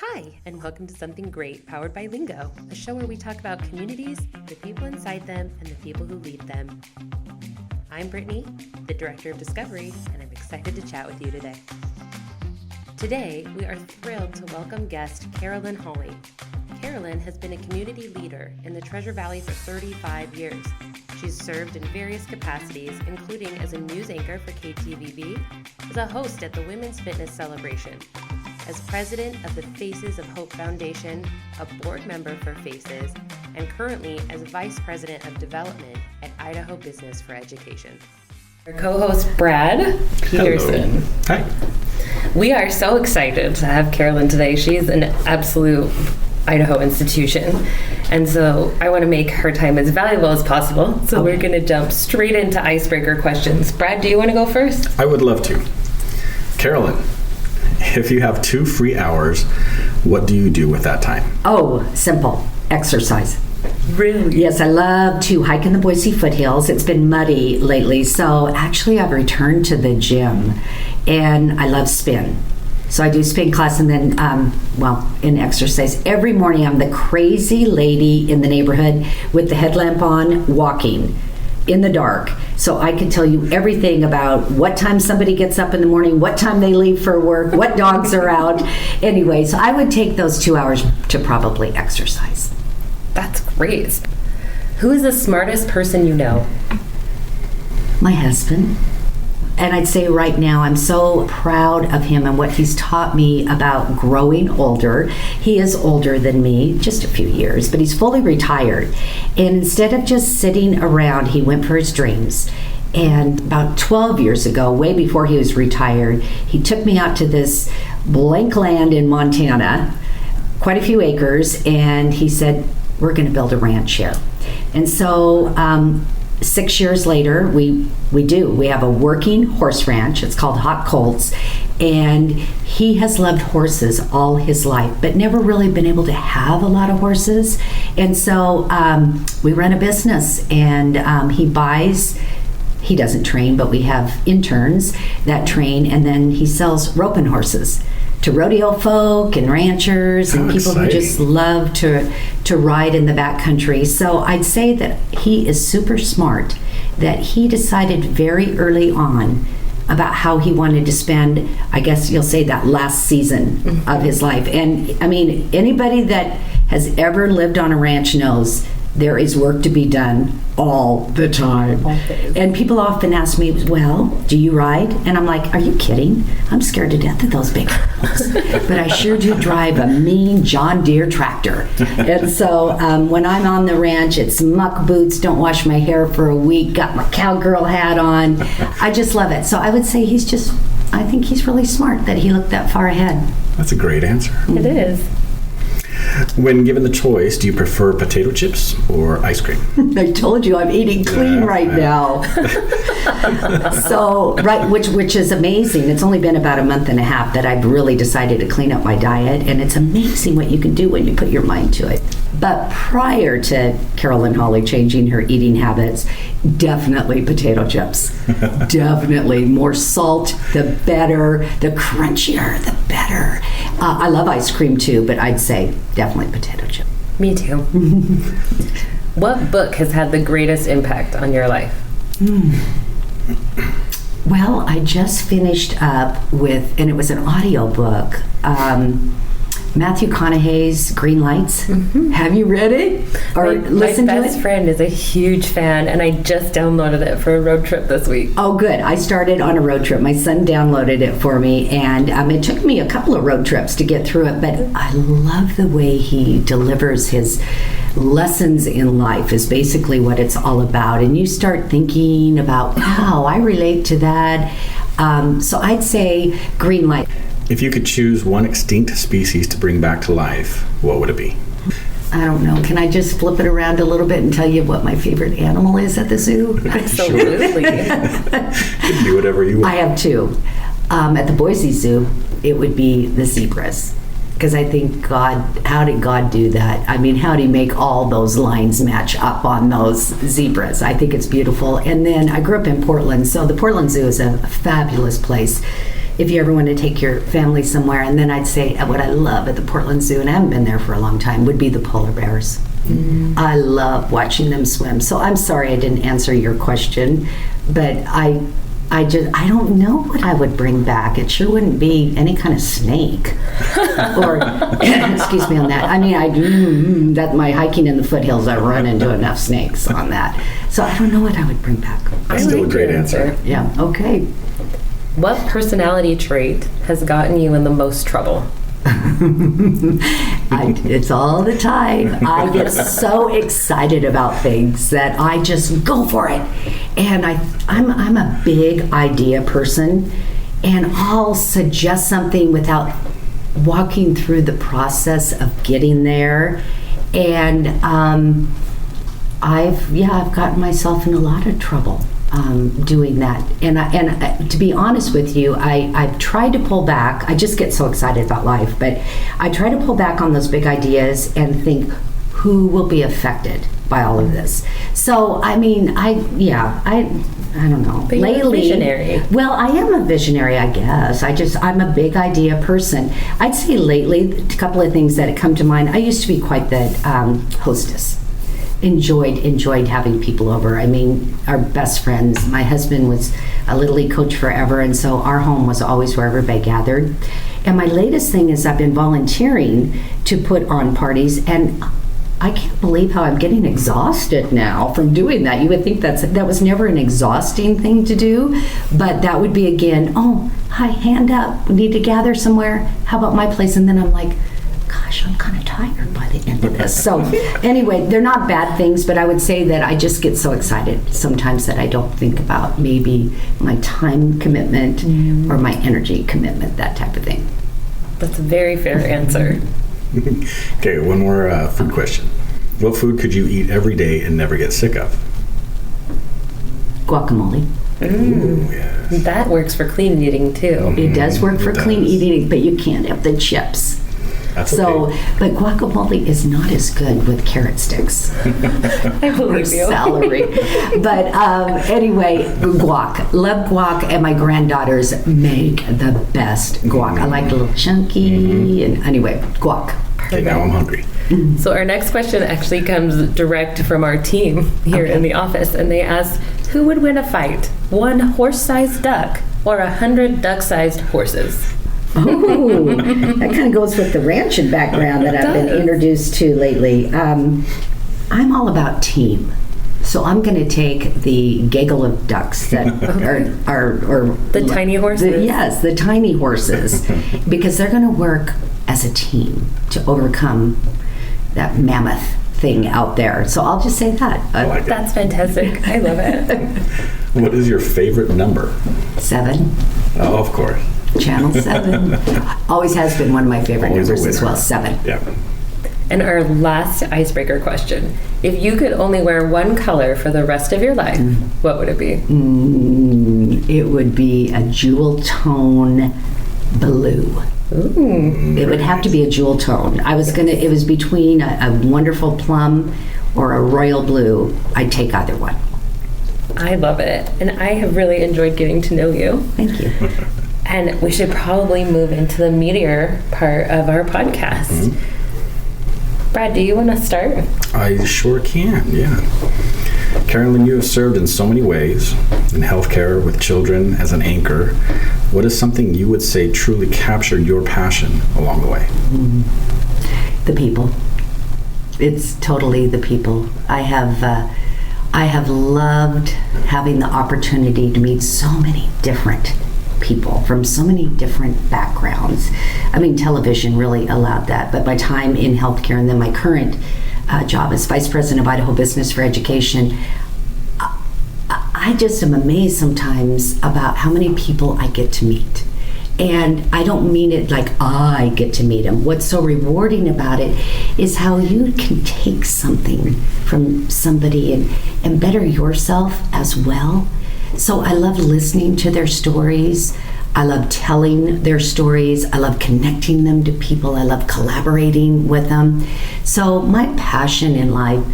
Hi, and welcome to Something Great, powered by Lingo, a show where we talk about communities, the people inside them, and the people who lead them. I'm Brittany, the Director of Discovery, and I'm excited to chat with you today. Today, we are thrilled to welcome guest Carolyn Holly. Carolyn has been a community leader in the Treasure Valley for 35 years. She's served in various capacities, including as a news anchor for KTVB, as a host at the Women's Fitness Celebration, as president of the Faces of Hope Foundation, a board member for Faces, and currently as vice president of development at Idaho Business for Education. Our co-host Brad Peterson. Hello. Hi. We are so excited to have Carolyn today. She's an absolute Idaho institution, and so I want to make her time as valuable as possible. So we're going to jump straight into icebreaker questions. Brad, do you want to go first? I would love to. Carolyn, if you have 2 free hours, what do you do with that time? Oh, simple. Exercise. Really? Yes, I love to hike in the Boise foothills. It's been muddy lately, so actually I've returned to the gym, and I love spin. So I do spin class and then, in exercise. Every morning I'm the crazy lady in the neighborhood with the headlamp on, walking in the dark. So I can tell you everything about what time somebody gets up in the morning, what time they leave for work, what dogs are out. Anyway, so I would take those 2 hours to probably exercise. That's great. Who is the smartest person you know? My husband. And I'd say right now, I'm so proud of him and what he's taught me about growing older. He is older than me, just a few years, but he's fully retired. And instead of just sitting around, he went for his dreams. And about 12 years ago, way before he was retired, he took me out to this blank land in Montana, quite a few acres, and he said, we're going to build a ranch here. And so 6 years later, we have a working horse ranch. It's called Hot Colts, and he has loved horses all his life, but never really been able to have a lot of horses. And so we run a business, and he doesn't train, but we have interns that train, and then he sells roping horses to rodeo folk and ranchers and people who just love to ride in the backcountry. So I'd say that he is super smart, that he decided very early on about how he wanted to spend, I guess you'll say, that last season of his life. And I mean, anybody that has ever lived on a ranch knows there is work to be done all the time. And people often ask me, well, do you ride? And I'm like, are you kidding? I'm scared to death of those big animals. But I sure do drive a mean John Deere tractor. And so when I'm on the ranch, it's muck boots, don't wash my hair for a week, got my cowgirl hat on. I just love it. So I would say I think he's really smart that he looked that far ahead. That's a great answer. It is. When given the choice, do you prefer potato chips or ice cream? I told you I'm eating clean right now. So, which is amazing. It's only been about a month and a half that I've really decided to clean up my diet, and it's amazing what you can do when you put your mind to it. But prior to Carolyn Holly changing her eating habits, definitely potato chips. Definitely. More salt, the better. The crunchier, the better. I love ice cream too, but I'd say definitely potato chip. Me too. What book has had the greatest impact on your life? Well, I just finished up with, and it was an audio book, Matthew McConaughey's Green Lights. Have you read it or listened to it? My best friend is a huge fan, and I just downloaded it for a road trip this week. Oh, good. I started on a road trip. My son downloaded it for me, and it took me a couple of road trips to get through it, but I love the way he delivers his lessons in life is basically what it's all about. And you start thinking about, wow, I relate to that. So I'd say Green Light. If you could choose one extinct species to bring back to life, what would it be? I don't know. Can I just flip it around a little bit and tell you what my favorite animal is at the zoo? Absolutely. You can do whatever you want. I have 2. At the Boise Zoo, it would be the zebras. Because I think how did God do that? I mean, how did he make all those lines match up on those zebras? I think it's beautiful. And then I grew up in Portland, so the Portland Zoo is a fabulous place. if you ever want to take your family somewhere. And then I'd say what I love at the Portland Zoo, and I haven't been there for a long time, would be the polar bears. I love watching them swim. So I'm sorry I didn't answer your question, but I don't know what I would bring back. It sure wouldn't be any kind of snake, or excuse me on that. I mean, that my hiking in the foothills, I run into enough snakes on that. So I don't know what I would bring back. That's still a great answer. Yeah. Okay. What personality trait has gotten you in the most trouble? It's all the time. I get so excited about things that I just go for it, and I'm a big idea person, and I'll suggest something without walking through the process of getting there, and I've gotten myself in a lot of trouble doing that. And to be honest with you, I've tried to pull back. I just get so excited about life, but I try to pull back on those big ideas and think, who will be affected by all of this? So, I mean, I don't know. But you're a visionary. Well, I am a visionary, I guess. I'm a big idea person. I'd say lately, a couple of things that come to mind. I used to be quite the hostess. Enjoyed having people over. I mean, our best friends. My husband was a Little League coach forever, and so our home was always where everybody gathered. And my latest thing is I've been volunteering to put on parties, and I can't believe how I'm getting exhausted now from doing that. You would think that was never an exhausting thing to do, but that would be again, oh, hi, hand up, we need to gather somewhere. How about my place? And then I'm like, gosh, I'm kind of tired by the end of this. So anyway, they're not bad things, but I would say that I just get so excited sometimes that I don't think about maybe my time commitment or my energy commitment, that type of thing. That's a very fair answer. Okay, one more food question. What food could you eat every day and never get sick of? Guacamole. Ooh, yes. That works for clean eating too. It does work for clean eating, but you can't have the chips. That's So, okay. but guacamole is not as good with carrot sticks I or believe you. celery. But anyway, guac. Love guac, and my granddaughters make the best guac. I like a little chunky, and anyway, guac. Okay, now I'm hungry. So our next question actually comes direct from our team here in the office, and they asked, who would win a fight? 1 horse-sized duck or 100 duck-sized horses? Oh, that kind of goes with the ranching background that I've been introduced to lately. I'm all about team. So I'm going to take the gaggle of ducks that are The tiny horses? Yes, the tiny horses, because they're going to work as a team to overcome that mammoth thing out there. So I'll just say that. I like That's fantastic. I love it. What is your favorite number? 7. Oh, of course. Channel 7. Always has been one of my favorite Always a numbers as winner. well, 7. Yeah. And our last icebreaker question. If you could only wear one color for the rest of your life, what would it be? It would be a jewel tone blue. Ooh. It would have to be a jewel tone. It was between a wonderful plum or a royal blue. I'd take either one. I love it. And I have really enjoyed getting to know you. Thank you. And we should probably move into the meatier part of our podcast. Brad, do you want to start? I sure can, yeah. Carolyn, you have served in so many ways, in healthcare, with children, as an anchor. What is something you would say truly captured your passion along the way? The people. It's totally the people. I have loved having the opportunity to meet so many different people from so many different backgrounds. I mean, television really allowed that, but my time in healthcare and then my current job as Vice President of Idaho Business for Education, I just am amazed sometimes about how many people I get to meet. And I don't mean it like I get to meet them. What's so rewarding about it is how you can take something from somebody and better yourself as well. So I love listening to their stories. I love telling their stories. I love connecting them to people. I love collaborating with them. So my passion in life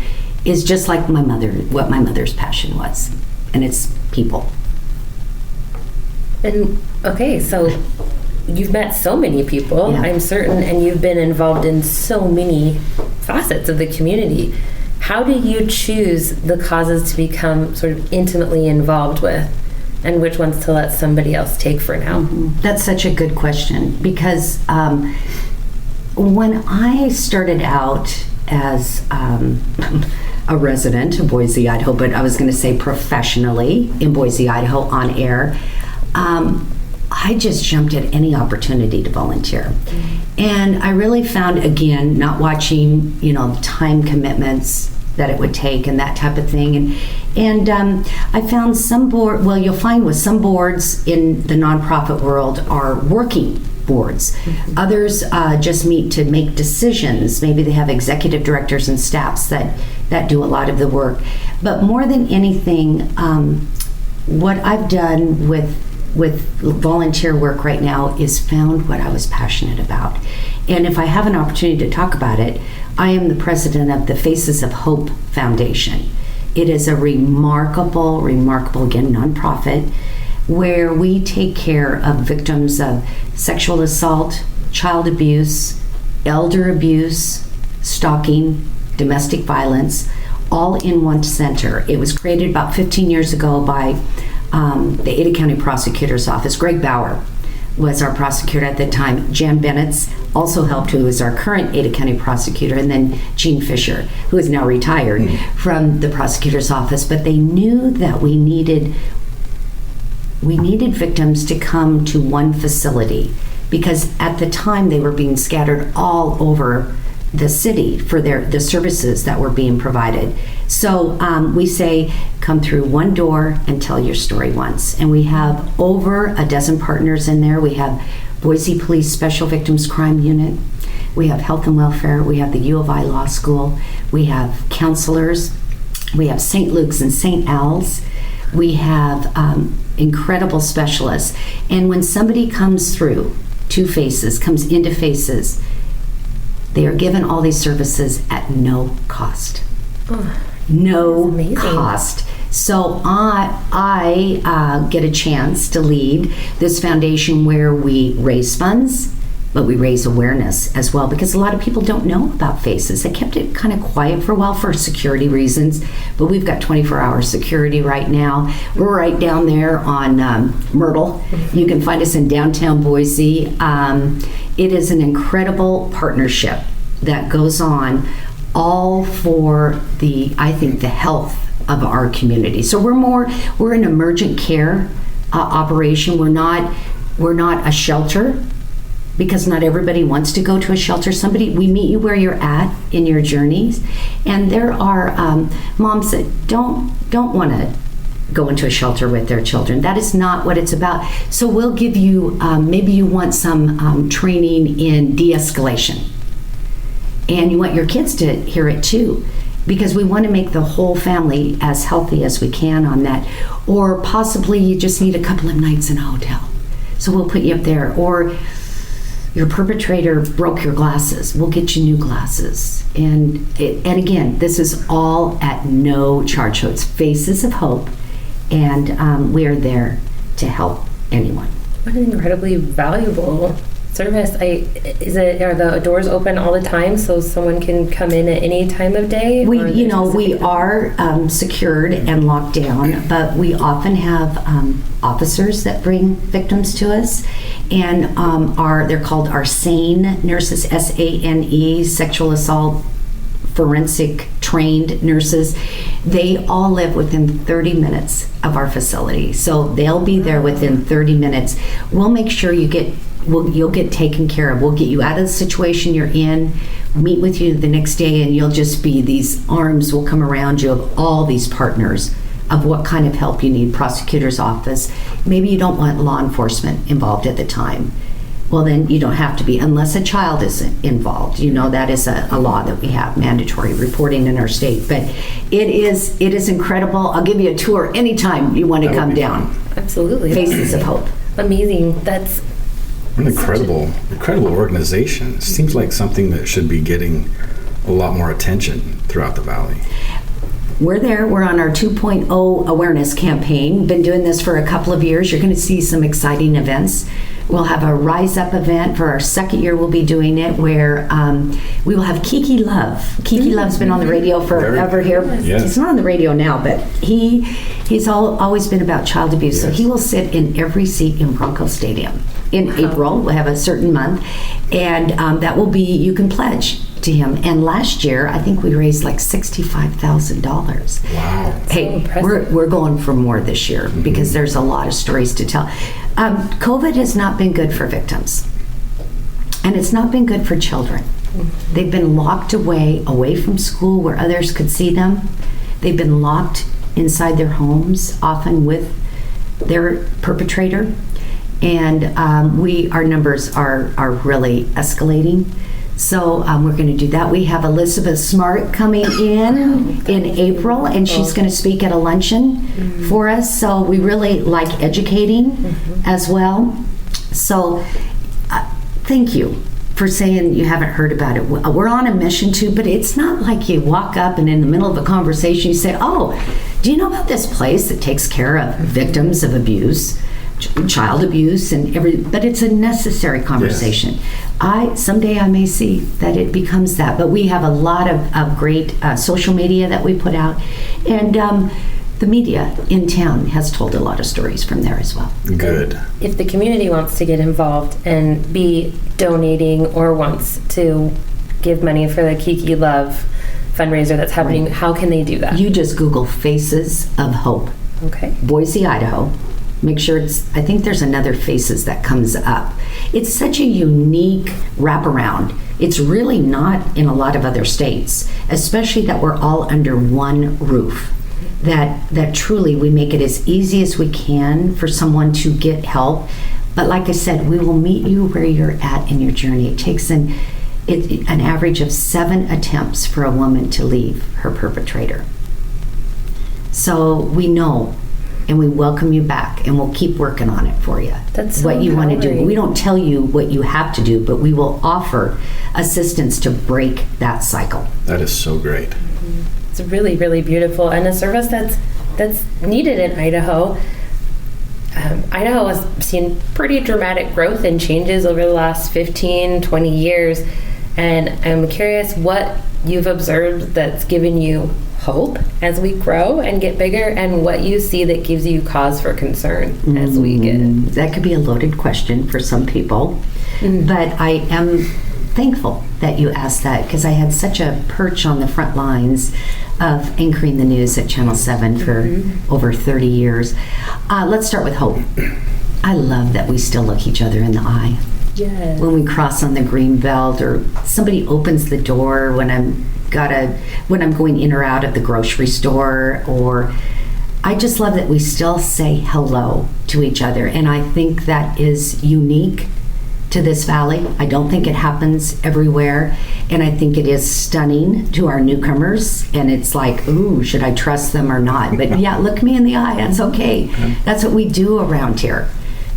is just like what my mother's passion was. And it's people. And Okay, so you've met so many people, Yeah. I'm certain, and you've been involved in so many facets of the community. How do you choose the causes to become sort of intimately involved with, and which ones to let somebody else take for now? That's such a good question, because when I started out as a resident of Boise, Idaho, but I was going to say professionally in Boise, Idaho on air, I just jumped at any opportunity to volunteer. And I really found, again, not watching, time commitments that it would take and that type of thing. And I found you'll find with some boards in the nonprofit world are working boards. Others just meet to make decisions. Maybe they have executive directors and staffs that do a lot of the work. But more than anything, what I've done with volunteer work right now is found what I was passionate about. And if I have an opportunity to talk about it, I am the president of the Faces of Hope Foundation. It is a remarkable, again, nonprofit where we take care of victims of sexual assault, child abuse, elder abuse, stalking, domestic violence, all in one center. It was created about 15 years ago by the Ada County Prosecutor's Office. Greg Bauer was our prosecutor at the time. Jan Bennett's also helped, who is our current Ada County prosecutor, and then Gene Fisher, who is now retired from the prosecutor's office. But they knew that we needed victims to come to one facility, because at the time they were being scattered all over the city for the services that were being provided. So we say, come through one door and tell your story once. And we have over a dozen partners in there. We have Boise Police Special Victims Crime Unit. We have Health and Welfare. We have the U of I Law School. We have counselors. We have St. Luke's and St. Al's. We have incredible specialists. And when somebody comes through comes into Faces, they are given all these services at no cost. No cost. So I get a chance to lead this foundation where we raise funds, but we raise awareness as well, because a lot of people don't know about Faces. They kept it kind of quiet for a while for security reasons, but we've got 24-hour security right now. We're right down there on Myrtle. You can find us in downtown Boise. It is an incredible partnership that goes on, all for the health of our community. So we're an emergent care operation. We're not a shelter, because not everybody wants to go to a shelter. We meet you where you're at in your journeys, and there are moms that don't want to go into a shelter with their children. That is not what it's about. So we'll give you, maybe you want some training in de-escalation, and you want your kids to hear it too, because we want to make the whole family as healthy as we can on that. Or possibly you just need a couple of nights in a hotel, so we'll put you up there. Or your perpetrator broke your glasses, we'll get you new glasses. And again, this is all at no charge. So it's Faces of Hope, and we are there to help anyone. What an incredibly valuable service. Are the doors open all the time so someone can come in at any time of day? We are secured and locked down, but we often have officers that bring victims to us, and they're called our SANE nurses, SANE, sexual assault forensic trained nurses. They all live within 30 minutes of our facility, so they'll be there within 30 minutes. We'll make sure you'll get taken care of. We'll get you out of the situation you're in, meet with you the next day, and you'll just be, these arms will come around you of all these partners of what kind of help you need. Prosecutor's office. Maybe you don't want law enforcement involved at the time. Well, then you don't have to be, unless a child is involved. That is a law that we have, mandatory reporting in our state. But it is incredible. I'll give you a tour anytime you want to come down. Absolutely. Faces of Hope. Amazing. That's an incredible organization. It seems like something that should be getting a lot more attention throughout the valley. we're there. We're on our 2.0 awareness campaign. Been doing this for a couple of years. You're going to see some exciting events. We'll have a Rise Up event. For our second year, we'll be doing it, where we will have Kiki Love. Kiki Love's been on the radio forever here. Yes. He's not on the radio now, but he's always been about child abuse. Yes. So he will sit in every seat in Bronco Stadium. In April, we'll have a certain month, and that will be, you can pledge to him. And last year, I think we raised like $65,000. Wow. Hey, we're going for more this year because there's a lot of stories to tell. COVID has not been good for victims, and it's not been good for children. They've been locked away from school where others could see them. They've been locked inside their homes, often with their perpetrator. And our numbers are really escalating. So we're going to do that. We have Elizabeth Smart coming in April, and she's going to speak at a luncheon for us. So we really like educating as well. So thank you for saying you haven't heard about it. We're on a mission too, but it's not like you walk up and in the middle of a conversation you say, oh, do you know about this place that takes care of victims of abuse? Child abuse but it's a necessary conversation. Yes. Someday I may see that it becomes that, but we have a lot of great social media that we put out, and the media in town has told a lot of stories from there as well. Good. If the community wants to get involved and be donating or wants to give money for the Kiki Love fundraiser that's happening, how can they do that? You just Google Faces of Hope. Okay. Boise, Idaho. Make sure I think there's another Faces that comes up. It's such a unique wraparound. It's really not in a lot of other states, especially that we're all under one roof. That truly we make it as easy as we can for someone to get help. But like I said, we will meet you where you're at in your journey. It takes an average of 7 attempts for a woman to leave her perpetrator. So we know, and we welcome you back, and we'll keep working on it for you. That's so what you want to do. empowering. We don't tell you what you have to do, but we will offer assistance to break that cycle. That is so great. It's really, really beautiful, and a service that's needed in Idaho. Idaho has seen pretty dramatic growth and changes over the last 15, 20 years, and I'm curious what you've observed that's given you hope as we grow and get bigger, and what you see that gives you cause for concern as we get. That could be a loaded question for some people, but I am thankful that you asked that, because I had such a perch on the front lines of anchoring the news at Channel 7 for over 30 years. Let's start with hope. I love that we still look each other in the eye. Yes. When we cross on the green belt, or somebody opens the door when I'm going in or out of the grocery store, or I just love that we still say hello to each other, and I think that is unique to this valley. I don't think it happens everywhere, and I think it is stunning to our newcomers, and it's like, ooh, should I trust them or not? But yeah, look me in the eye, that's okay. That's what we do around here,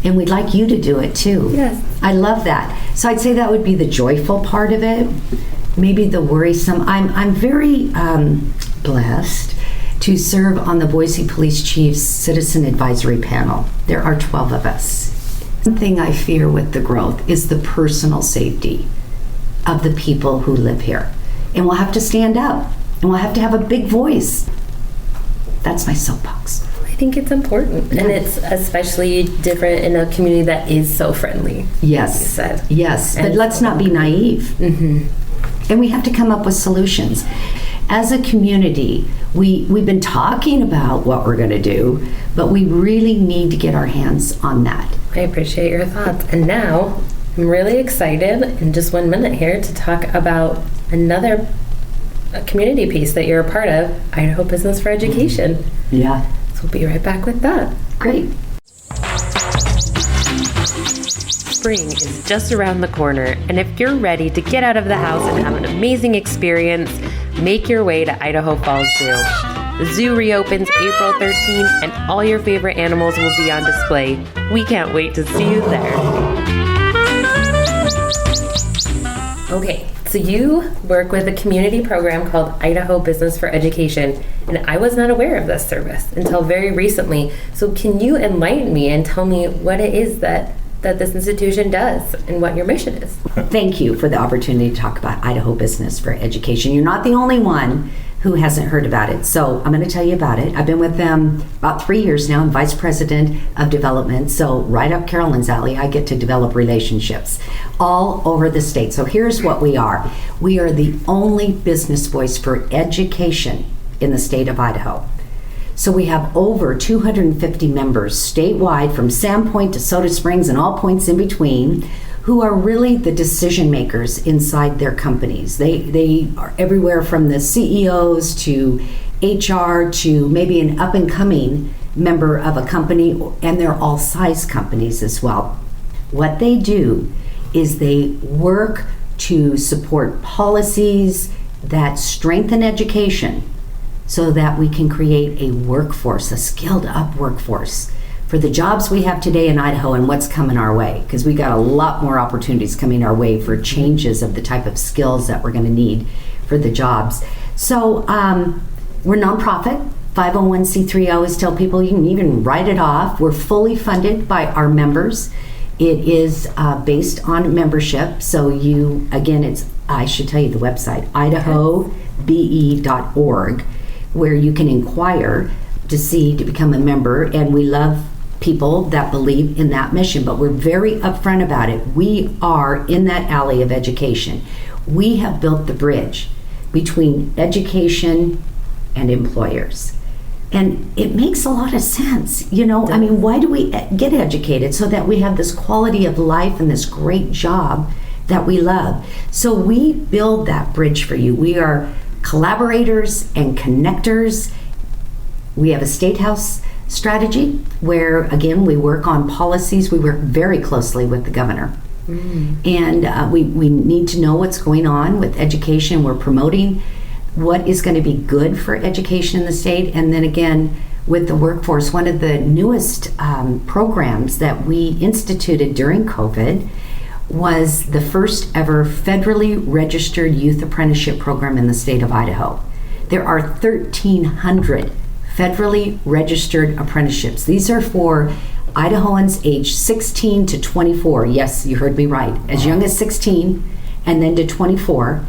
and we'd like you to do it too. Yes. I love that. So I'd say that would be the joyful part of it. Maybe the worrisome. I'm very blessed to serve on the Boise Police Chief's Citizen Advisory Panel. There are 12 of us. One thing I fear with the growth is the personal safety of the people who live here. And we'll have to stand up, and we'll have to have a big voice. That's my soapbox. I think it's important, and it's especially different in a community that is so friendly. Yes. You said. Yes, but And let's not be naive. And we have to come up with solutions. As a community, we've been talking about what we're going to do, but we really need to get our hands on that. I appreciate your thoughts. And now I'm really excited in just 1 minute here to talk about another community piece that you're a part of, Idaho Business for Education. Yeah. So we'll be right back with that. Great. Spring is just around the corner, and if you're ready to get out of the house and have an amazing experience, make your way to Idaho Falls Zoo. The zoo reopens April 13th, and all your favorite animals will be on display. We can't wait to see you there. Okay, so you work with a community program called Idaho Business for Education, and I was not aware of this service until very recently. So can you enlighten me and tell me what it is that this institution does and what your mission is? Thank you for the opportunity to talk about Idaho Business for Education. You're not the only one who hasn't heard about it, so I'm going to tell you about it. I've been with them about 3 years now. I'm Vice President of Development, so right up Carolyn's alley, I get to develop relationships all over the state. So here's what we are. We are the only business voice for education in the state of Idaho. So we have over 250 members statewide from Sandpoint to Soda Springs and all points in between, who are really the decision makers inside their companies. They are everywhere from the CEOs to HR to maybe an up and coming member of a company, and they're all size companies as well. What they do is they work to support policies that strengthen education so that we can create a workforce, a skilled up workforce for the jobs we have today in Idaho and what's coming our way, because we got a lot more opportunities coming our way for changes of the type of skills that we're going to need for the jobs. So we're nonprofit, 501c3. I always tell people you can even write it off. We're fully funded by our members. It is based on membership. So you, again, I should tell you the website, idahobe.org, where you can inquire to become a member, and we love people that believe in that mission, but we're very upfront about it. We are in that alley of education. We have built the bridge between education and employers. And it makes a lot of sense. You know, I mean, why do we get educated? So that we have this quality of life and this great job that we love. So we build that bridge for you. We are collaborators and connectors. We have a state house strategy where, again, we work on policies. We work very closely with the governor. And we need to know what's going on with education. We're promoting what is going to be good for education in the state. And then again, with the workforce, one of the newest programs that we instituted during COVID was the first ever federally registered youth apprenticeship program in the state of Idaho. There are 1,300 federally registered apprenticeships. These are for Idahoans aged 16 to 24. Yes, you heard me right. As young as 16 and then to 24.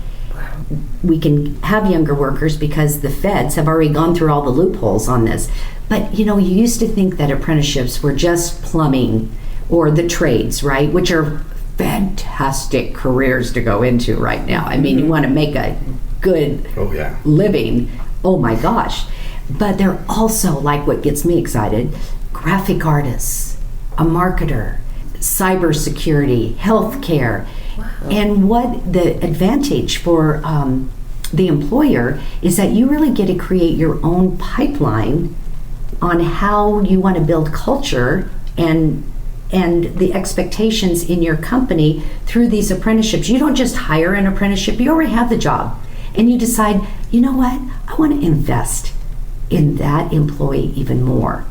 We can have younger workers because the feds have already gone through all the loopholes on this. But you know, you used to think that apprenticeships were just plumbing or the trades, right? Which are fantastic careers to go into right now. I mean, you want to make a good living. Oh my gosh. But they're also, like what gets me excited, graphic artists, a marketer, cybersecurity, healthcare. Wow. And what the advantage for the employer is that you really get to create your own pipeline on how you want to build culture and the expectations in your company through these apprenticeships. You don't just hire an apprenticeship, you already have the job. And you decide, you know what, I want to invest in that employee even more.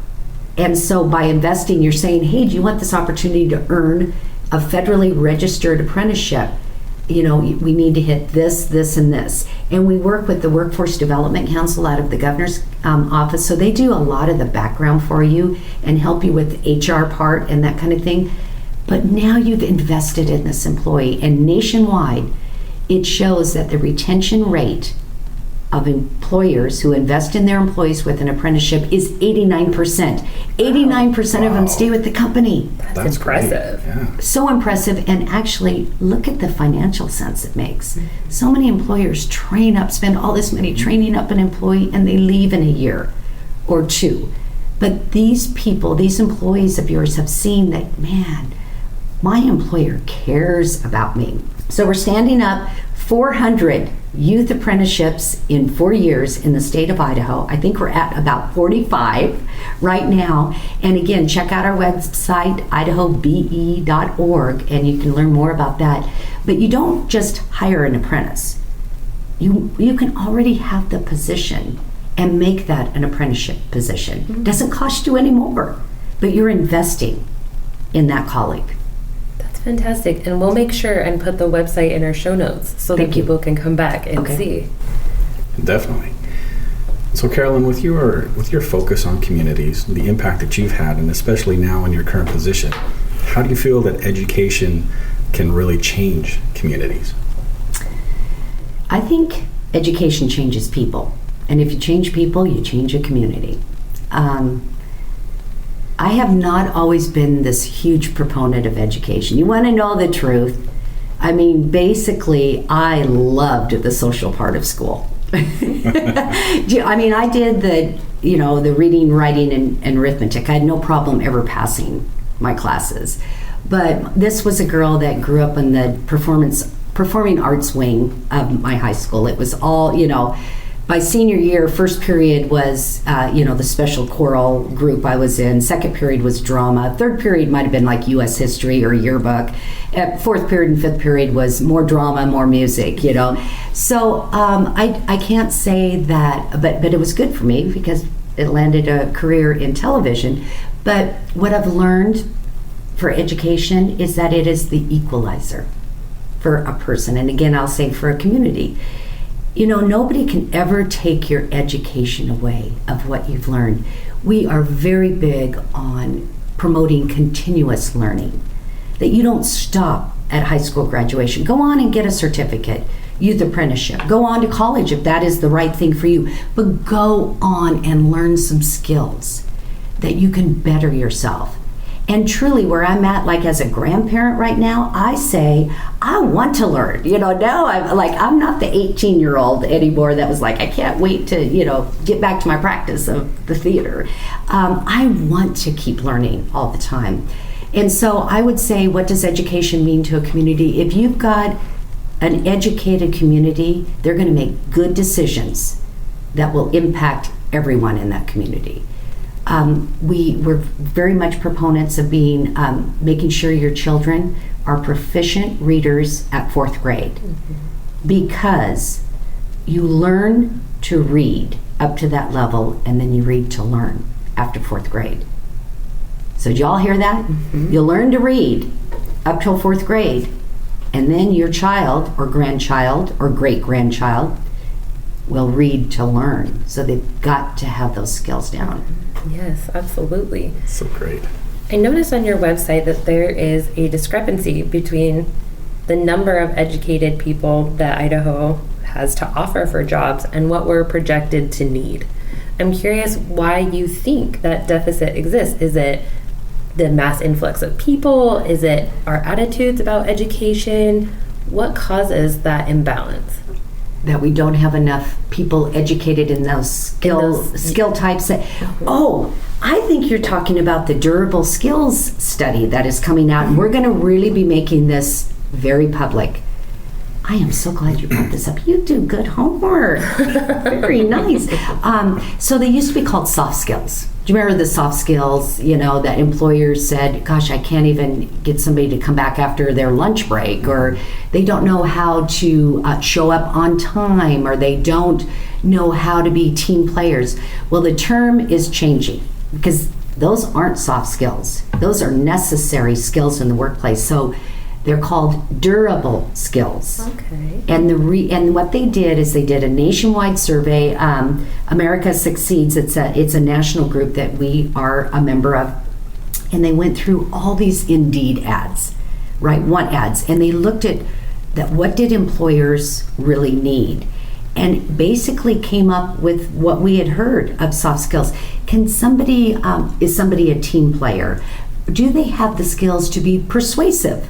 And so by investing, you're saying, hey, do you want this opportunity to earn a federally registered apprenticeship? You know, we need to hit this, this, and this. And we work with the Workforce Development Council out of the governor's office. So they do a lot of the background for you and help you with the HR part and that kind of thing. But now you've invested in this employee, and nationwide, it shows that the retention rate of employers who invest in their employees with an apprenticeship is 89%. 89% of them stay with the company. That's impressive. Yeah. So impressive. And actually, look at the financial sense it makes. So many employers train up, spend all this money training up an employee, and they leave in a year or two. But these people, these employees of yours have seen that, man, my employer cares about me. So we're standing up 400 youth apprenticeships in 4 years in the state of Idaho. I think we're at about 45 right now. And again, check out our website, idahobe.org, and you can learn more about that. But you don't just hire an apprentice. You can already have the position and make that an apprenticeship position. It doesn't cost you any more, but you're investing in that colleague. That's Fantastic. And we'll make sure and put the website in our show notes so that people can come back and see. Definitely. So Carolyn, with your focus on communities, the impact that you've had, and especially now in your current position, how do you feel that education can really change communities? I think education changes people. And if you change people, you change a community. I have not always been this huge proponent of education. You want to know the truth? I mean, basically, I loved the social part of school. I mean, I did the reading, writing, and arithmetic. I had no problem ever passing my classes. But this was a girl that grew up in the performing arts wing of my high school. It was all, by senior year, first period was, the special choral group I was in. Second period was drama. Third period might have been like U.S. history or yearbook. Fourth period and fifth period was more drama, more music, So I can't say that, but it was good for me because it landed a career in television. But what I've learned for education is that it is the equalizer for a person. And again, I'll say for a community. Nobody can ever take your education away of what you've learned. We are very big on promoting continuous learning, that you don't stop at high school graduation. Go on and get a certificate, youth apprenticeship. Go on to college if that is the right thing for you. But go on and learn some skills that you can better yourself. And truly, where I'm at, like as a grandparent right now, I say, I want to learn. Now I'm not the 18-year-old anymore that was like, I can't wait to, get back to my practice of the theater. I want to keep learning all the time. And so I would say, what does education mean to a community? If you've got an educated community, they're going to make good decisions that will impact everyone in that community. We're very much proponents of being making sure your children are proficient readers at fourth grade, because you learn to read up to that level and then you read to learn after fourth grade. So did y'all hear that? You learn to read up till fourth grade, and then your child or grandchild or great-grandchild will read to learn. So they've got to have those skills down. Yes, absolutely. So great. I noticed on your website that there is a discrepancy between the number of educated people that Idaho has to offer for jobs and what we're projected to need. I'm curious why you think that deficit exists. Is it the mass influx of people? Is it our attitudes about education? What causes that imbalance? That we don't have enough people educated in those skill types that, I think you're talking about the durable skills study that is coming out, and we're going to really be making this very public. I am so glad you brought this up. You do good homework. Very nice. So they used to be called soft skills. Do you remember the soft skills, that employers said, gosh, I can't even get somebody to come back after their lunch break, or they don't know how to show up on time, or they don't know how to be team players. Well, the term is changing because those aren't soft skills. Those are necessary skills in the workplace. So they're called durable skills. Okay. And what they did is they did a nationwide survey. America Succeeds. It's a national group that we are a member of, and they went through all these Indeed ads, right? Want ads, and they looked at that. What did employers really need? And basically came up with what we had heard of soft skills. Is somebody a team player? Do they have the skills to be persuasive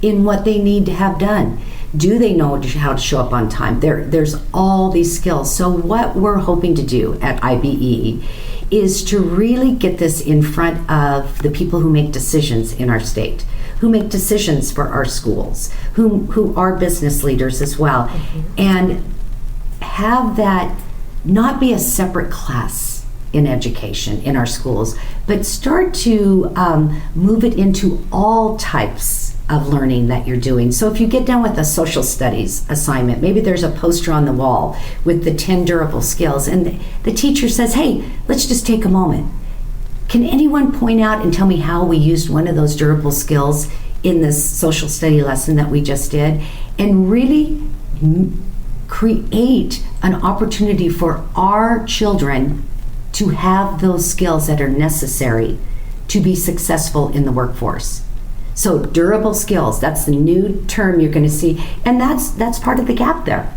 in what they need to have done? Do they know how to show up on time? There's all these skills. So what we're hoping to do at IBE is to really get this in front of the people who make decisions in our state, who make decisions for our schools, who are business leaders as well, and have that not be a separate class in education in our schools, but start to move it into all types of learning that you're doing. So if you get done with a social studies assignment, maybe there's a poster on the wall with the 10 durable skills, and the teacher says, hey, let's just take a moment. Can anyone point out and tell me how we used one of those durable skills in this social study lesson that we just did, and really create an opportunity for our children to have those skills that are necessary to be successful in the workforce. So durable skills, that's the new term you're going to see, and that's part of the gap there.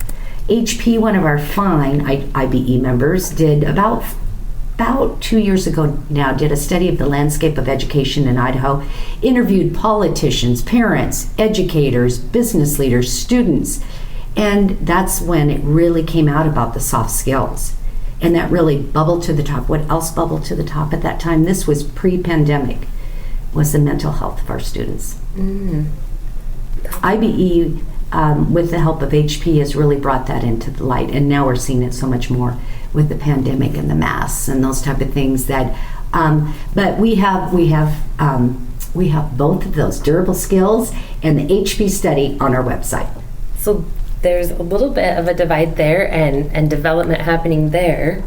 HP, one of our fine IBE members, did about 2 years ago now, did a study of the landscape of education in Idaho, interviewed politicians, parents, educators, business leaders, students, and that's when it really came out about the soft skills. And that really bubbled to the top. What else bubbled to the top at that time? This was pre-pandemic, was the mental health of our students. IBE, with the help of HP, has really brought that into the light, and now we're seeing it so much more with the pandemic and the masks and those type of things. That, but we have both of those, durable skills and the HP study, on our website. So there's a little bit of a divide there and development happening there.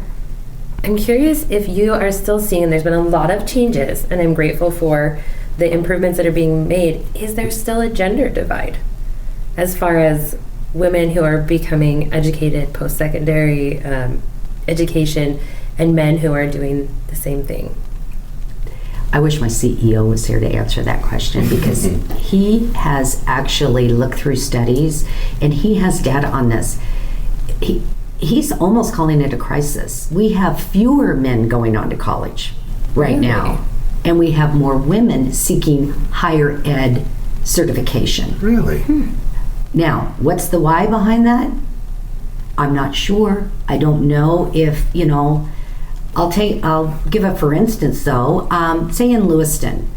I'm curious if you are still seeing there's been a lot of changes, and I'm grateful for the improvements that are being made. Is there still a gender divide as far as women who are becoming educated, post-secondary education, and men who are doing the same thing? I wish my CEO was here to answer that question, because he has actually looked through studies and he has data on this. He's almost calling it a crisis. We have fewer men going on to college right now, and we have more women seeking higher ed certification. Really? Now, what's the why behind that? I'm not sure. I don't know if, I'll give a for instance though. Say in Lewiston,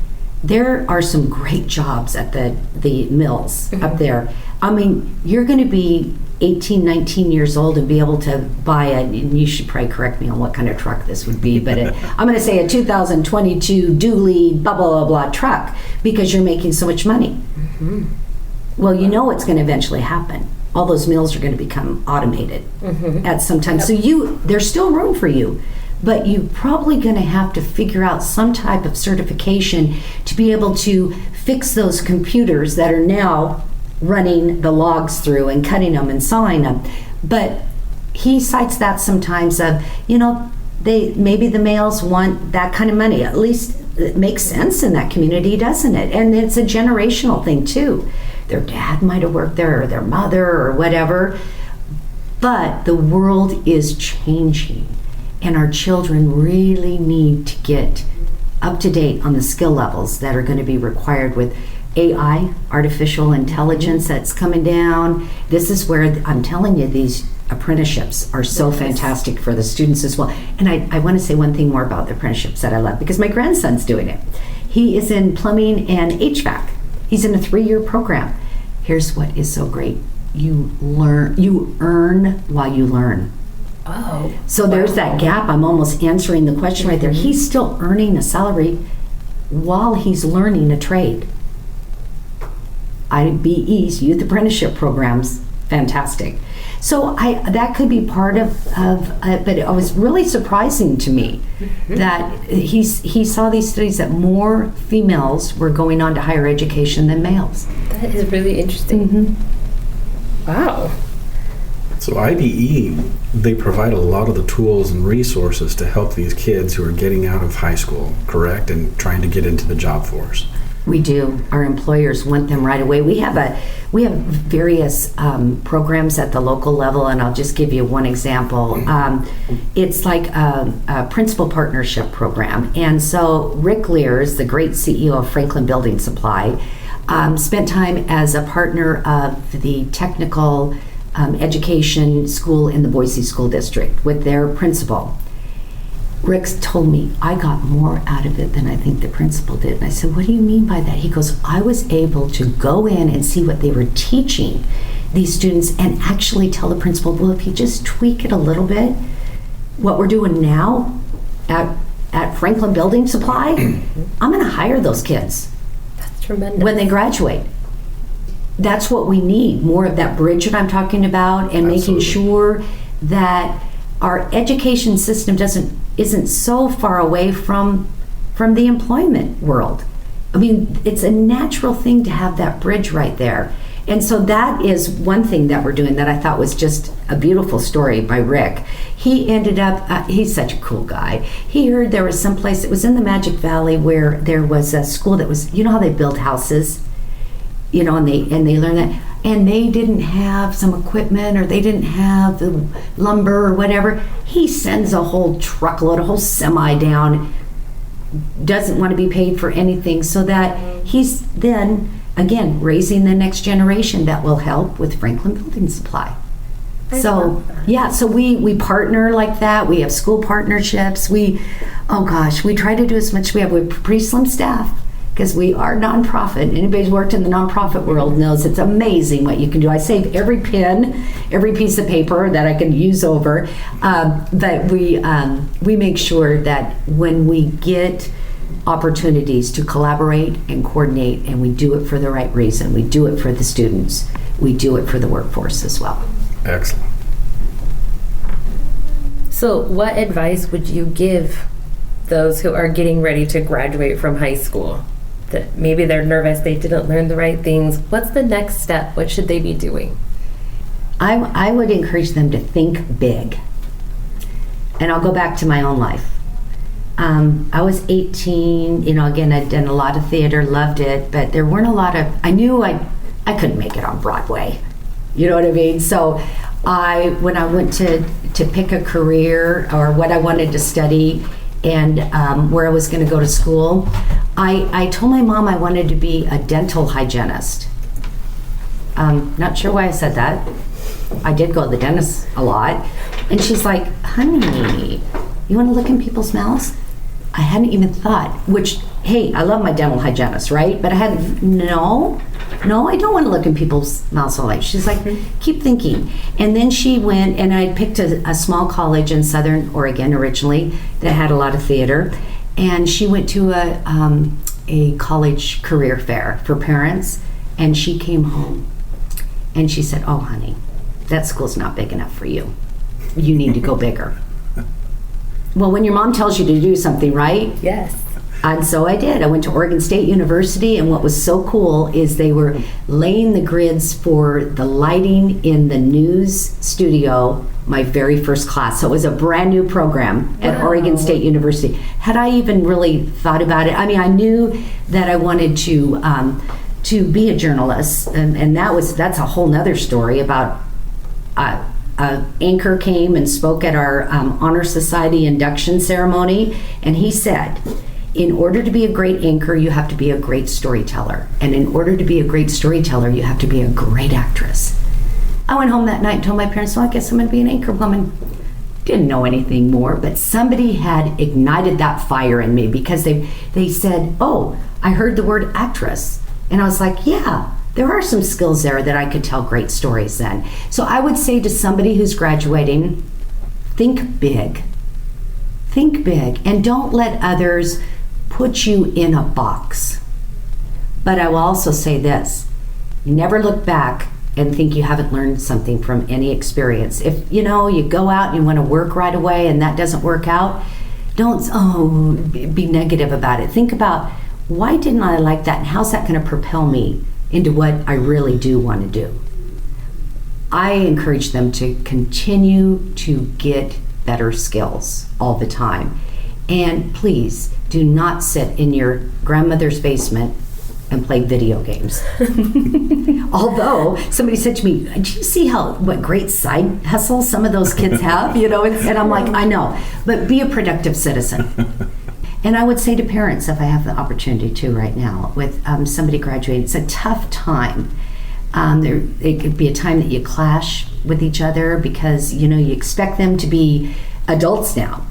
there are some great jobs at the mills up there. I mean, you're going to be 18, 19 years old and be able to buy and you should probably correct me on what kind of truck this would be, but I'm going to say a 2022 dually blah, blah, blah, blah truck, because you're making so much money. Well, you know what's going to eventually happen. All those mills are going to become automated at some time. So there's still room for you, but you're probably going to have to figure out some type of certification to be able to fix those computers that are now running the logs through and cutting them and sawing them. But he cites that sometimes of, maybe the males want that kind of money. At least it makes sense in that community, doesn't it? And it's a generational thing too. Their dad might have worked there, or their mother, or whatever. But the world is changing, and our children really need to get up to date on the skill levels that are going to be required with AI, artificial intelligence, that's coming down. This is where I'm telling you, these apprenticeships are so fantastic for the students as well. And I want to say one thing more about the apprenticeships that I love, because my grandson's doing it. He is in plumbing and HVAC. He's in a 3-year program. Here's what is so great. You earn while you learn. Oh. So there's that gap. I'm almost answering the question right there. He's still earning a salary while he's learning a trade. IBE's youth apprenticeship programs, fantastic. So that could be part of but it was really surprising to me that he saw these studies that more females were going on to higher education than males. That is really interesting. Wow. So IBE, they provide a lot of the tools and resources to help these kids who are getting out of high school, correct, and trying to get into the job force. We do. Our employers want them right away. We have various programs at the local level, and I'll just give you one example. It's like a principal partnership program. And so Rick Lears, the great CEO of Franklin Building Supply, spent time as a partner of the technical education school in the Boise School District with their principal. Rick told me, I got more out of it than I think the principal did. And I said, what do you mean by that? He goes, I was able to go in and see what they were teaching these students and actually tell the principal, well, if you just tweak it a little bit, what we're doing now at Franklin Building Supply, I'm going to hire those kids. That's tremendous. When they graduate. That's what we need, more of that bridge that I'm talking about, and making sure that our education system isn't so far away from the employment world. I mean, it's a natural thing to have that bridge right there. And so that is one thing that we're doing that I thought was just a beautiful story by Rick. He ended up, he's such a cool guy. He heard there was some place, it was in the Magic Valley, where there was a school that was, you know how they build houses? You know, and they learn that. And they didn't have some equipment, or they didn't have the lumber or whatever. He sends a whole truckload, a whole semi down, doesn't want to be paid for anything, so that he's then, again, raising the next generation that will help with Franklin Building Supply. So we partner like that. We have school partnerships. We try to do as much. We have a pretty slim staff because we are nonprofit. Anybody who's worked in the nonprofit world knows it's amazing what you can do. I save every pen, every piece of paper that I can use over. But we make sure that when we get opportunities to collaborate and coordinate, and we do it for the right reason. We do it for the students. We do it for the workforce as well. Excellent. So what advice would you give those who are getting ready to graduate from high school? That maybe they're nervous, they didn't learn the right things. What's the next step? What should they be doing? I would encourage them to think big. And I'll go back to my own life. I was 18, again, I'd done a lot of theater, loved it, but there weren't a lot of, I knew I couldn't make it on Broadway. You know what I mean? So when I went to pick a career or what I wanted to study and where I was going to go to school, I told my mom I wanted to be a dental hygienist. Not sure why I said that. I did go to the dentist a lot. And she's like, honey, you want to look in people's mouths? I hadn't even thought, which, hey, I love my dental hygienist, right? But I hadn't, no, I don't want to look in people's mouths all life. She's like, keep thinking. And then she went, and I picked a small college in Southern Oregon originally that had a lot of theater. And she went to a college career fair for parents, and she came home. And she said, oh, honey, that school's not big enough for you. You need to go bigger. Well, when your mom tells you to do something, right? Yes. And so I did. I went to Oregon State University, and what was so cool is they were laying the grids for the lighting in the news studio my very first class. So it was a brand new program at Oregon State University. Had I even really thought about it? I mean, I knew that I wanted to be a journalist, and that's a whole nother story about anchor came and spoke at our Honor Society induction ceremony, and he said, in order to be a great anchor, you have to be a great storyteller. And in order to be a great storyteller, you have to be a great actress. I went home that night and told my parents, well, I guess I'm going to be an anchor woman. Didn't know anything more, but somebody had ignited that fire in me because they said, oh, I heard the word actress. And I was like, yeah, there are some skills there that I could tell great stories then. So I would say to somebody who's graduating, think big. Think big, and don't let others put you in a box. But I will also say this, never look back and think you haven't learned something from any experience. If you go out and you want to work right away and that doesn't work out, don't be negative about it. Think about, why didn't I like that, and how's that going to propel me into what I really do want to do? I encourage them to continue to get better skills all the time. And please do not sit in your grandmother's basement and play video games. Although somebody said to me, do you see what great side hustles some of those kids have? And I'm like, I know, but be a productive citizen. And I would say to parents, if I have the opportunity to right now, with somebody graduating, it's a tough time. It could be a time that you clash with each other because, you expect them to be adults now.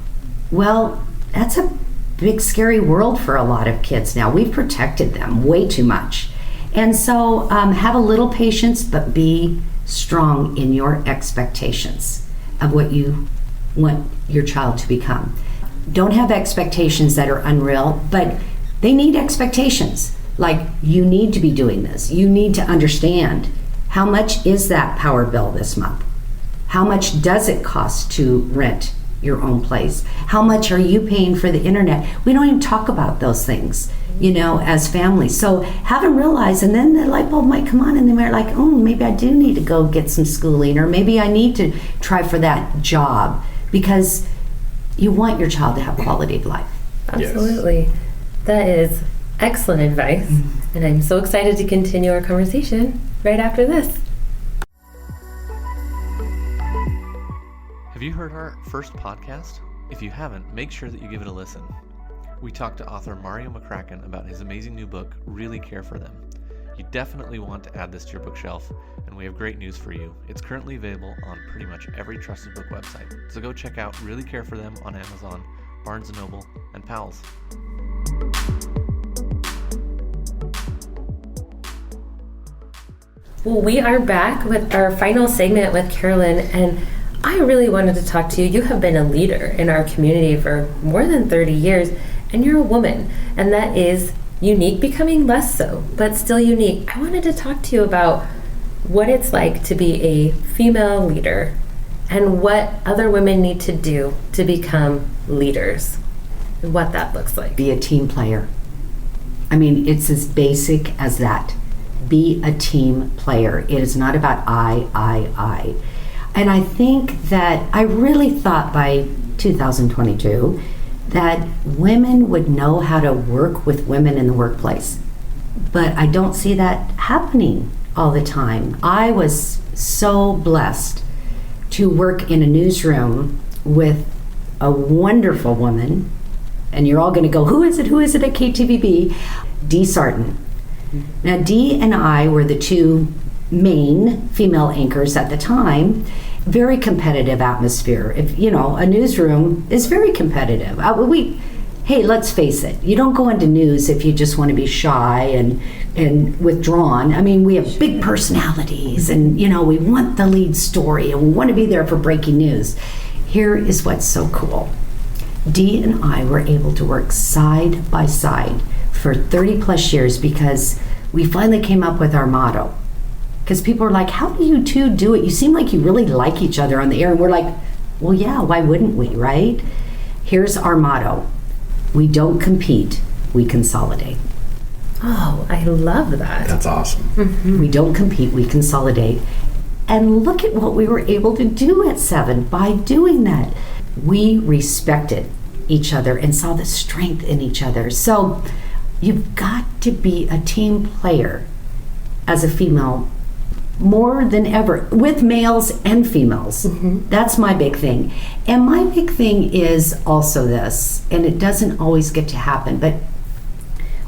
Well, that's a big, scary world for a lot of kids now. We've protected them way too much. And so have a little patience, but be strong in your expectations of what you want your child to become. Don't have expectations that are unreal, but they need expectations. Like, you need to be doing this. You need to understand, how much is that power bill this month? How much does it cost to rent your own place? How much are you paying for the internet? We don't even talk about those things, as families. So haven't realized, and then the light bulb might come on and they're like, oh, maybe I do need to go get some schooling, or maybe I need to try for that job, because you want your child to have quality of life. Absolutely. Yes. That is excellent advice. And I'm so excited to continue our conversation right after this. Have you heard our first podcast? If you haven't, make sure that you give it a listen. We talked to author Mario McCracken about his amazing new book, Really Care for Them. You definitely want to add this to your bookshelf, and we have great news for you. It's currently available on pretty much every trusted book website. So go check out Really Care for Them on Amazon, Barnes & Noble, and Powell's. Well, we are back with our final segment with Carolyn, and I really wanted to talk to you. You have been a leader in our community for more than 30 years, and you're a woman, and that is unique, becoming less so, but still unique. I wanted to talk to you about what it's like to be a female leader and what other women need to do to become leaders and what that looks like. Be a team player. I mean, it's as basic as that. Be a team player. It is not about I. And I think that I really thought by 2022 that women would know how to work with women in the workplace. But I don't see that happening all the time. I was so blessed to work in a newsroom with a wonderful woman, and you're all going to go, who is it at KTVB? Dee Sarton. Now, Dee and I were the two main female anchors at the time. Very competitive atmosphere. If a newsroom is very competitive. Hey, let's face it. You don't go into news if you just want to be shy and withdrawn. I mean, we have big personalities, and we want the lead story, and we want to be there for breaking news. Here is what's so cool. Dee and I were able to work side by side for 30 plus years because we finally came up with our motto. Because people are like, how do you two do it? You seem like you really like each other on the air. And we're like, well, yeah, why wouldn't we, right? Here's our motto. We don't compete, we consolidate. Oh, I love that. That's awesome. Mm-hmm. We don't compete, we consolidate. And look at what we were able to do at 7 by doing that. We respected each other and saw the strength in each other. So you've got to be a team player as a female more than ever, with males and females. Mm-hmm. That's my big thing. And my big thing is also this, and it doesn't always get to happen, but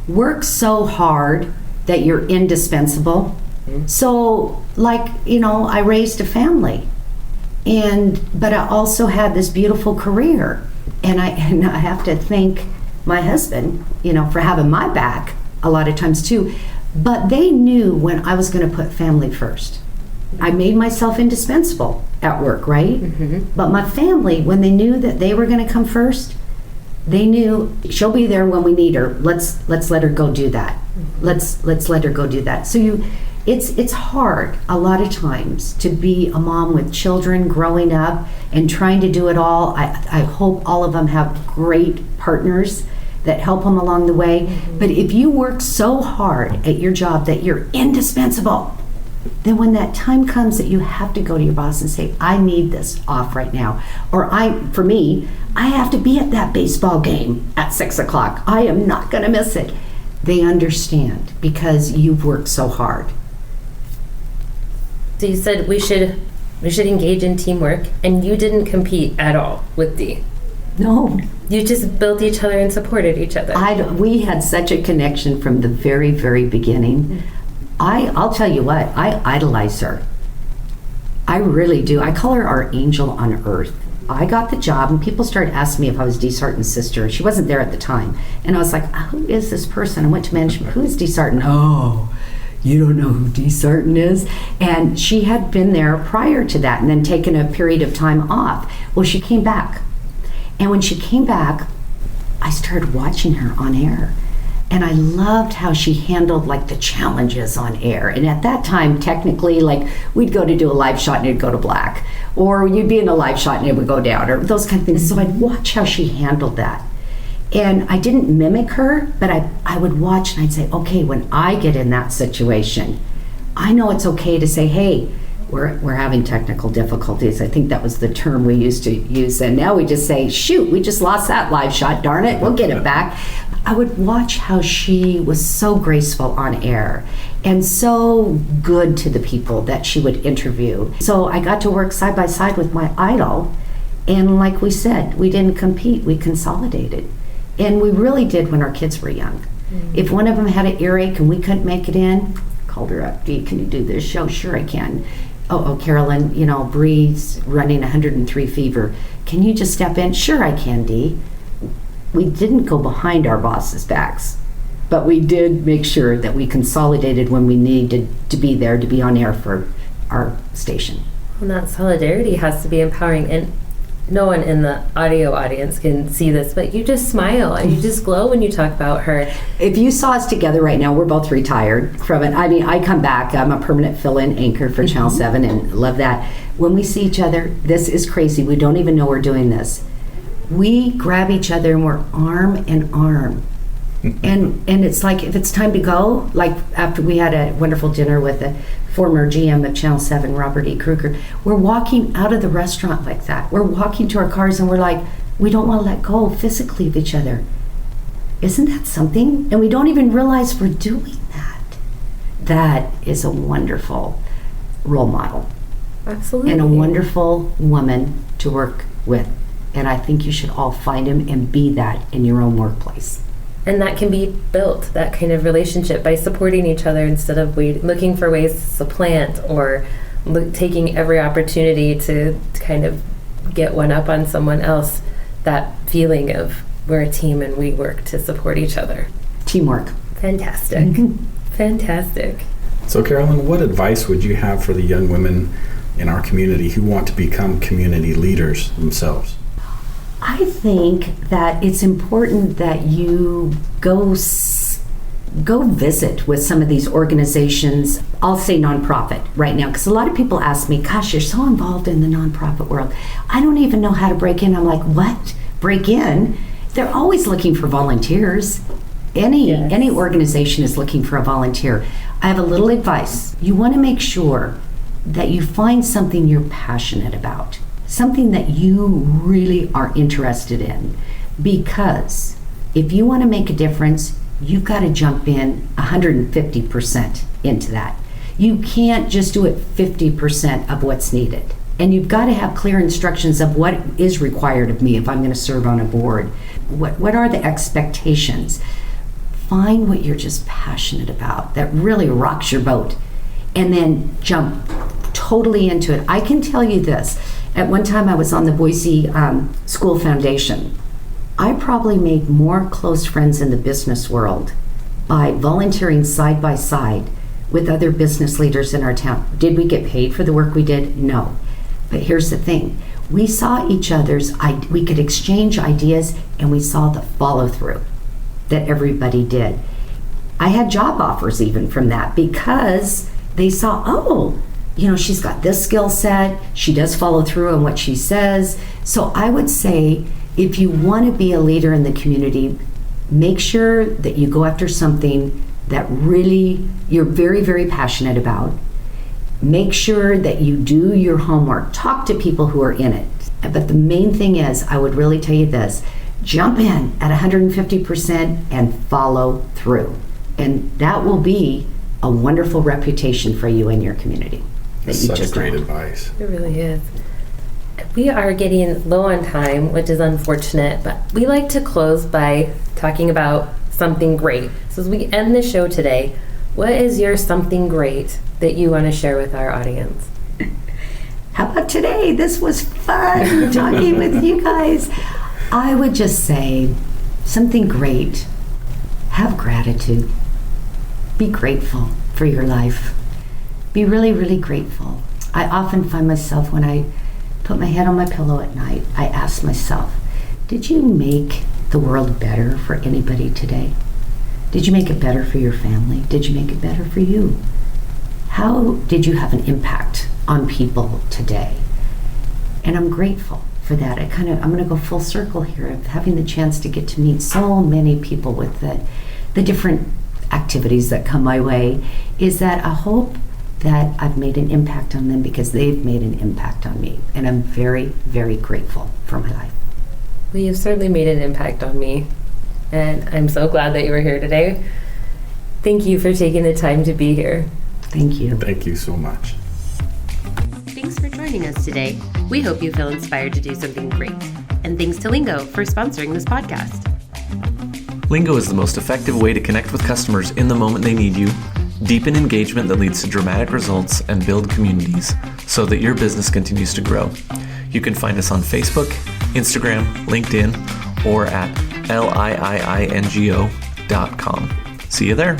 work so hard that you're indispensable. Mm-hmm. So, I raised a family, but I also had this beautiful career. And I have to thank my husband, for having my back a lot of times too. But they knew when I was going to put family first. I made myself indispensable at work, right? Mm-hmm. But my family, when they knew that they were going to come first, they knew she'll be there when we need her. Let's let her go do that. Mm-hmm. Let's let her go do that. So it's hard a lot of times to be a mom with children growing up and trying to do it all. I hope all of them have great partners that help them along the way. Mm-hmm. But if you work so hard at your job that you're indispensable, then when that time comes that you have to go to your boss and say, I need this off right now, or for me, I have to be at that baseball game at 6:00. I am not going to miss it. They understand because you've worked so hard. So you said we should engage in teamwork, and you didn't compete at all with Dee. No. You just built each other and supported each other. We had such a connection from the very, very beginning. Mm-hmm. I'll tell you what, I idolize her. I really do. I call her our angel on earth. I got the job, and people started asking me if I was Dee Sarton's sister. She wasn't there at the time. And I was like, who is this person? I went to management. Who is Dee Sarton? Oh, you don't know who Dee Sarton is? And she had been there prior to that and then taken a period of time off. Well, she came back. And when she came back, I started watching her on air. And I loved how she handled like the challenges on air. And at that time, technically, like we'd go to do a live shot and it'd go to black, or you'd be in a live shot and it would go down, or those kind of things. So I'd watch how she handled that. And I didn't mimic her, but I would watch and I'd say, okay, when I get in that situation, I know it's okay to say, hey, we're having technical difficulties. I think that was the term we used to use. And now we just say, shoot, we just lost that live shot. Darn it, we'll get it back. I would watch how she was so graceful on air and so good to the people that she would interview. So I got to work side by side with my idol. And like we said, we didn't compete, we consolidated. And we really did when our kids were young. Mm-hmm. If one of them had an earache and we couldn't make it in, called her up, Dee, can you do this show? Sure, I can. Oh, Carolyn, Bree's running 103 fever. Can you just step in? Sure, I can, Dee. We didn't go behind our bosses' backs, but we did make sure that we consolidated when we needed to be there to be on air for our station. And that solidarity has to be empowering. And no one in the audio audience can see this, but you just smile and you just glow when you talk about her. If you saw us together right now, we're both retired from it. I mean, I come back, I'm a permanent fill-in anchor for Channel 7 and love that. When we see each other, this is crazy. We don't even know we're doing this. We grab each other and we're arm in arm. And it's like, if it's time to go, like after we had a wonderful dinner with the former GM of Channel 7, Robert E. Kruger, we're walking out of the restaurant like that. We're walking to our cars and we're like, we don't want to let go physically of each other. Isn't that something? And we don't even realize we're doing that. That is a wonderful role model. Absolutely. And a wonderful woman to work with. And I think you should all find him and be that in your own workplace. And that can be built, that kind of relationship, by supporting each other instead of looking for ways to supplant or taking every opportunity to kind of get one up on someone else. That feeling of we're a team and we work to support each other. Teamwork. Fantastic. Fantastic. So Carolyn, what advice would you have for the young women in our community who want to become community leaders themselves? I think that it's important that you go visit with some of these organizations. I'll say nonprofit right now, because a lot of people ask me, gosh, you're so involved in the nonprofit world. I don't even know how to break in. I'm like, what? Break in? They're always looking for volunteers. Any organization is looking for a volunteer. I have a little advice. You want to make sure that you find something you're passionate about. Something that you really are interested in, because if you want to make a difference, you've got to jump in 150% into that. You can't just do it 50% of what's needed. And you've got to have clear instructions of what is required of me if I'm going to serve on a board. What are the expectations? Find what you're just passionate about that really rocks your boat, and then jump totally into it. I can tell you this. At one time, I was on the Boise School Foundation. I probably made more close friends in the business world by volunteering side by side with other business leaders in our town. Did we get paid for the work we did? No. But here's the thing. We saw each other's, we could exchange ideas, and we saw the follow-through that everybody did. I had job offers even from that, because they saw, oh, she's got this skill set. She does follow through on what she says. So I would say, if you want to be a leader in the community, make sure that you go after something that really you're very, very passionate about. Make sure that you do your homework. Talk to people who are in it. But the main thing is, I would really tell you this, jump in at 150% and follow through. And that will be a wonderful reputation for you in your community. That's such great advice. It really is. We are getting low on time, which is unfortunate, but we like to close by talking about something great. So as we end the show today, what is your something great that you want to share with our audience? How about today? This was fun talking with you guys. I would just say something great. Have gratitude. Be grateful for your life. Be really, really grateful. I often find myself, when I put my head on my pillow at night, I ask myself, did you make the world better for anybody today? Did you make it better for your family? Did you make it better for you? How did you have an impact on people today? And I'm grateful for that. I'm going to go full circle here of having the chance to get to meet so many people with the different activities that come my way, is that I hope that I've made an impact on them because they've made an impact on me. And I'm very, very grateful for my life. Well, you've certainly made an impact on me. And I'm so glad that you were here today. Thank you for taking the time to be here. Thank you. Thank you so much. Thanks for joining us today. We hope you feel inspired to do something great. And thanks to Lingo for sponsoring this podcast. Lingo is the most effective way to connect with customers in the moment they need you, deepen engagement that leads to dramatic results, and build communities so that your business continues to grow. You can find us on Facebook, Instagram, LinkedIn, or at liiingo.com. See you there.